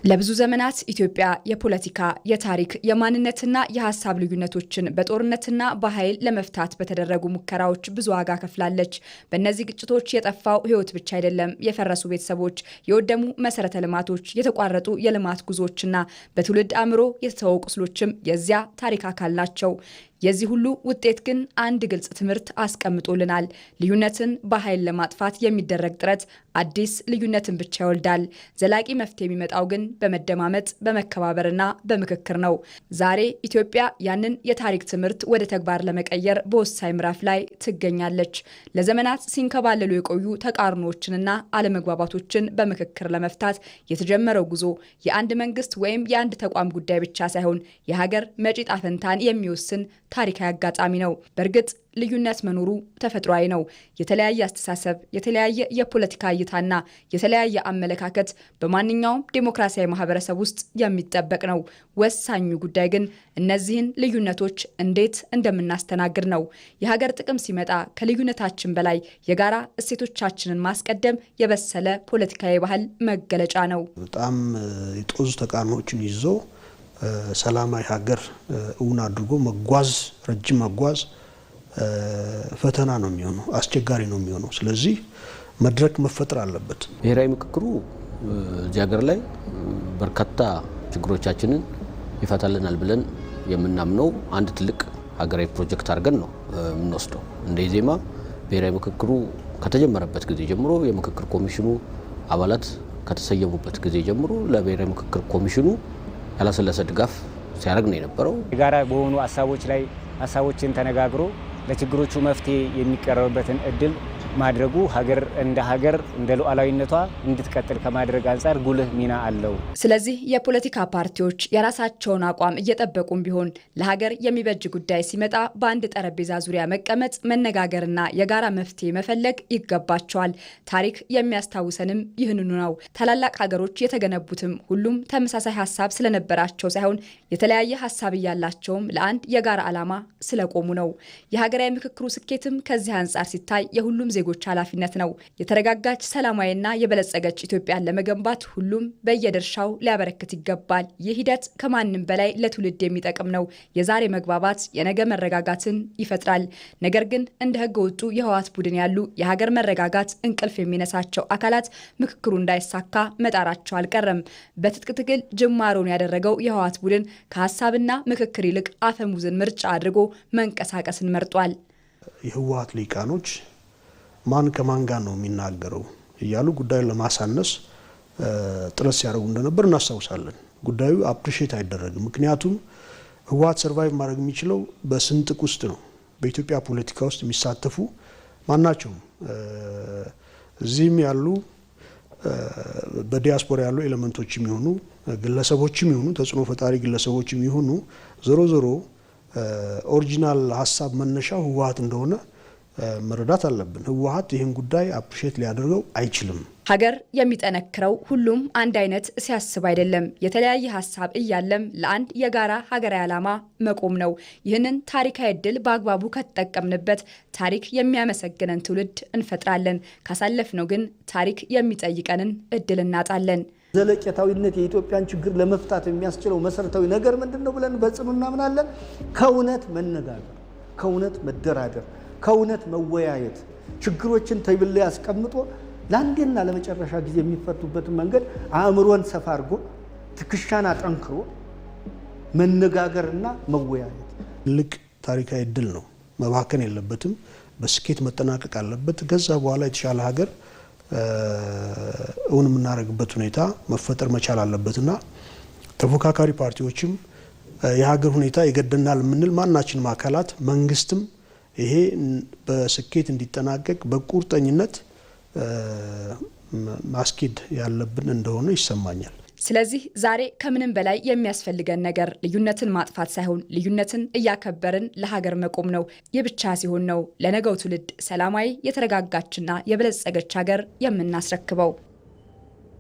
ለብዙ ዘመናት ኢትዮጵያ የፖለቲካ፣ የታሪክ፣ የማንነትና የሐሳብ ልዩነቶችን በጦርነትና በኃይል ለመፍታት በተደረጉ ሙከራዎች ብዙ ዋጋ ከፍላለች። በእነዚህ ግጭቶች የጠፋው ሕይወት ብቻ አይደለም፣ የፈረሱ ቤተሰቦች፣ የወደሙ መሰረተ ልማቶች፣ የተቋረጡ የልማት ጉዞዎችና በትውልድ አእምሮ የተተወ ቁስሎችም የዚያ ታሪክ አካል ናቸው። የዚህ ሁሉ ውጤት ግን አንድ ግልጽ ትምህርት አስቀምጦልናል። ልዩነትን በኃይል ለማጥፋት የሚደረግ ጥረት አዲስ ልዩነትን ብቻ ይወልዳል። ዘላቂ መፍትሄ የሚመጣው ግን በመደማመጥ በመከባበርና በምክክር ነው። ዛሬ ኢትዮጵያ ያንን የታሪክ ትምህርት ወደ ተግባር ለመቀየር በወሳኝ ምዕራፍ ላይ ትገኛለች። ለዘመናት ሲንከባለሉ የቆዩ ተቃርኖዎችንና አለመግባባቶችን በምክክር ለመፍታት የተጀመረው ጉዞ የአንድ መንግስት ወይም የአንድ ተቋም ጉዳይ ብቻ ሳይሆን የሀገር መጪ ዕጣ ፈንታን የሚወስን ታሪካዊ አጋጣሚ ነው። በእርግጥ ልዩነት መኖሩ ተፈጥሯዊ ነው። የተለያየ አስተሳሰብ፣ የተለያየ የፖለቲካ እይታና የተለያየ አመለካከት በማንኛውም ዴሞክራሲያዊ ማህበረሰብ ውስጥ የሚጠበቅ ነው። ወሳኙ ጉዳይ ግን እነዚህን ልዩነቶች እንዴት እንደምናስተናግድ ነው። የሀገር ጥቅም ሲመጣ ከልዩነታችን በላይ የጋራ እሴቶቻችንን ማስቀደም የበሰለ ፖለቲካዊ ባህል መገለጫ ነው። በጣም የጦዙ ተቃርኖችን ይዞ ሰላማዊ ሀገር እውን አድርጎ መጓዝ፣ ረጅም መጓዝ ፈተና ነው የሚሆነው፣ አስቸጋሪ ነው የሚሆነው። ስለዚህ መድረክ መፈጠር አለበት። ብሔራዊ ምክክሩ እዚህ ሀገር ላይ በርካታ ችግሮቻችንን ይፈታልናል ብለን የምናምነው አንድ ትልቅ ሀገራዊ ፕሮጀክት አድርገን ነው የምንወስደው። እንደ ኢዜማ ብሔራዊ ምክክሩ ከተጀመረበት ጊዜ ጀምሮ የምክክር ኮሚሽኑ አባላት ከተሰየሙበት ጊዜ ጀምሮ ለብሔራዊ ምክክር ኮሚሽኑ ያላሰለሰ ድጋፍ ሲያደርግ ነው የነበረው። የጋራ በሆኑ ሀሳቦች ላይ ሀሳቦችን ተነጋግሮ ለችግሮቹ መፍትሄ የሚቀርብበትን እድል ማድረጉ ሀገር እንደ ሉዓላዊነቷ እንድትቀጥል ከማድረግ አንጻር ጉልህ ሚና አለው። ስለዚህ የፖለቲካ ፓርቲዎች የራሳቸውን አቋም እየጠበቁም ቢሆን ለሀገር የሚበጅ ጉዳይ ሲመጣ በአንድ ጠረጴዛ ዙሪያ መቀመጥ፣ መነጋገርና የጋራ መፍትሄ መፈለግ ይገባቸዋል። ታሪክ የሚያስታውሰንም ይህንኑ ነው። ታላላቅ ሀገሮች የተገነቡትም ሁሉም ተመሳሳይ ሀሳብ ስለነበራቸው ሳይሆን የተለያየ ሀሳብ እያላቸውም ለአንድ የጋራ ዓላማ ስለቆሙ ነው። የሀገራዊ ምክክሩ ስኬትም ከዚህ አንጻር ሲታይ የሁሉም ዜጎች ኃላፊነት ነው። የተረጋጋች ሰላማዊና የበለጸገች ኢትዮጵያን ለመገንባት ሁሉም በየድርሻው ሊያበረክት ይገባል። ይህ ሂደት ከማንም በላይ ለትውልድ የሚጠቅም ነው። የዛሬ መግባባት የነገ መረጋጋትን ይፈጥራል። ነገር ግን እንደ ሕገ ወጡ የህወሓት ቡድን ያሉ የሀገር መረጋጋት እንቅልፍ የሚነሳቸው አካላት ምክክሩ እንዳይሳካ መጣራቸው አልቀረም። በትጥቅ ትግል ጅማሮን ያደረገው የህወሓት ቡድን ከሀሳብና ምክክር ይልቅ አፈሙዝን ምርጫ አድርጎ መንቀሳቀስን መርጧል። የህወሓት ሊቃኖች ማን ከማን ጋር ነው የሚናገረው እያሉ ጉዳዩን ለማሳነስ ጥረት ሲያደርጉ እንደነበር እናስታውሳለን። ጉዳዩ አፕሪሺየት አይደረግም። ምክንያቱም ህወሓት ሰርቫይቭ ማድረግ የሚችለው በስንጥቅ ውስጥ ነው። በኢትዮጵያ ፖለቲካ ውስጥ የሚሳተፉ ማናቸውም እዚህም ያሉ በዲያስፖራ ያሉ ኤሌመንቶች የሚሆኑ ግለሰቦችም ይሁኑ ተጽዕኖ ፈጣሪ ግለሰቦች የሚሆኑ ዞሮ ኦሪጂናል ሀሳብ መነሻው ህወሓት እንደሆነ መረዳት አለብን። ህወሓት ይህን ጉዳይ አፕሪሼት ሊያደርገው አይችልም። ሀገር የሚጠነክረው ሁሉም አንድ አይነት ሲያስብ አይደለም። የተለያየ ሀሳብ እያለም ለአንድ የጋራ ሀገራዊ ዓላማ መቆም ነው። ይህንን ታሪካዊ እድል በአግባቡ ከተጠቀምንበት ታሪክ የሚያመሰግነን ትውልድ እንፈጥራለን። ካሳለፍነው ግን ታሪክ የሚጠይቀንን እድል እናጣለን። ዘለቄታዊነት የኢትዮጵያን ችግር ለመፍታት የሚያስችለው መሰረታዊ ነገር ምንድነው ብለን በጽኑ እናምናለን። ከእውነት መነጋገር፣ ከእውነት መደራደር፣ ከእውነት መወያየት፣ ችግሮችን ተይብል ላይ አስቀምጦ ለአንዴና ለመጨረሻ ጊዜ የሚፈቱበትን መንገድ አእምሮን ሰፋ አድርጎ ትከሻን አጠንክሮ መነጋገርና መወያየት ትልቅ ታሪካዊ እድል ነው። መባከን የለበትም። በስኬት መጠናቀቅ አለበት። ከዛ በኋላ የተሻለ ሀገር እውን የምናደርግበት ሁኔታ መፈጠር መቻል አለበትና ተፎካካሪ ፓርቲዎችም የሀገር ሁኔታ ይገደናል የምንል ማናችንም አካላት መንግስትም ይሄ በስኬት እንዲጠናቀቅ በቁርጠኝነት ማስኬድ ያለብን እንደሆነ ይሰማኛል። ስለዚህ ዛሬ ከምንም በላይ የሚያስፈልገን ነገር ልዩነትን ማጥፋት ሳይሆን ልዩነትን እያከበርን ለሀገር መቆም ነው። ይህ ብቻ ሲሆን ነው ለነገው ትውልድ ሰላማዊ፣ የተረጋጋችና የበለጸገች ሀገር የምናስረክበው።